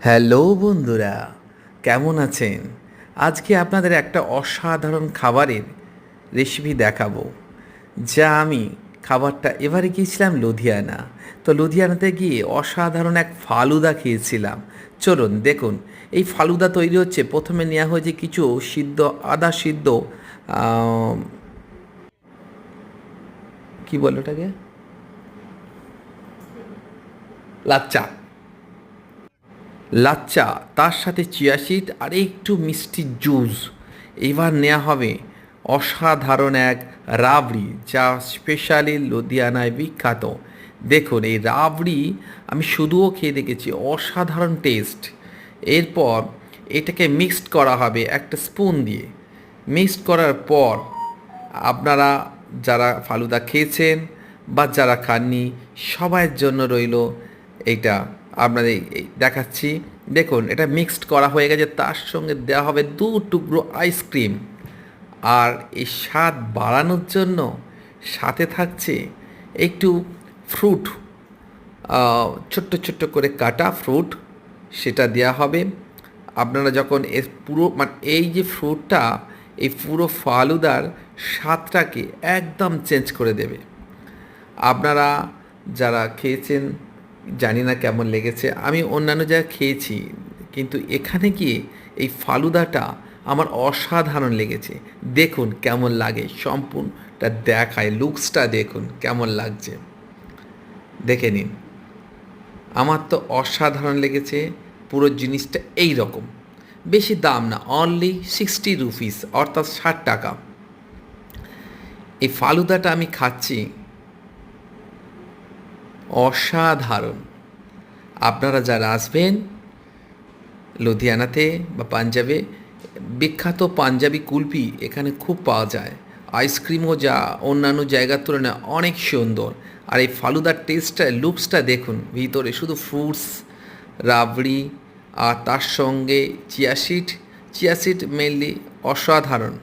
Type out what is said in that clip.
Hello বন্ধুরা, কেমন আছেন? আজকে আপনাদের একটা অসাধারণ খাবারের রেসিপি দেখাবো। আমি খাবারটা এবারে গিয়েছিলাম লুধিয়ানা। তো লুধিয়ানাতে গিয়ে অসাধারণ এক ফালুদা খেয়েছিলাম। চলুন দেখুন এই ফালুদা তৈরি হচ্ছে। প্রথমে নেওয়া হয়েছে কিছু সিদ্ধ আদা সিদ্ধ, আম, কি বলে ওটাকে, লাচ্চা। লাচ্চা, তার সাথে চিয়া সিড আর একটু মিষ্টি জুস। এবার নেওয়া হবে অসাধারণ এক রাবড়ি, যা স্পেশালি লুধিয়ানায় বিখ্যাত। দেখুন এই রাবড়ি আমি শুধুও খেয়ে দেখেছি, অসাধারণ টেস্ট। এরপর এটাকে মিক্সড করা হবে একটা স্পুন দিয়ে। মিক্সড করার পর আপনারা যারা ফালুদা খেয়েছেন বা যারা খাননি, সবার জন্য রইল এইটা। আপনাদের দেখাচ্ছি। দেখুন এটা মিক্সড করা হয়ে গেছে, তার সঙ্গে দেওয়া হবে 2 টুকরো আইসক্রিম। আর এই স্বাদ বাড়ানোর জন্য সাথে থাকছে একটু ফ্রুট, ছোট্ট ছোট্ট করে কাটা ফ্রুট, সেটা দেওয়া হবে। আপনারা যখন এর পুরো মানে এই যে ফ্রুটটা, এই পুরো ফালুদার স্বাদটাকে একদম চেঞ্জ করে দেবে। আপনারা যারা খেয়েছেন জানি না কেমন লেগেছে, আমি অন্যান্য জায়গায় খেয়েছি, কিন্তু এখানে গিয়ে এই ফালুদাটা আমার অসাধারণ লেগেছে। দেখুন কেমন লাগে, সম্পূর্ণটা দেখায়, লুকসটা দেখুন কেমন লাগছে, দেখে নিন। আমার তো অসাধারণ লেগেছে। পুরো জিনিসটা এই রকম, বেশি দাম না, অনলি 60 রুপিস, অর্থাৎ 60 টাকা। এই ফালুদাটা আমি খাচ্ছি, অসাধারণ। আপনারা যারা আসবেন লুধিয়ানাতে বা পাঞ্জাবে, বিখ্যাত পাঞ্জাবি কুলফি এখানে খুব পাওয়া যায়। আইসক্রিমও যা অন্যান্য জায়গার তুলনায় অনেক সুন্দর। আর এই ফালুদার টেস্টটা, লুকসটা দেখুন, ভিতরে শুধু ফ্রুটস, রাবড়ি, আর তার সঙ্গে চিয়া সিড মেনলি অসাধারণ।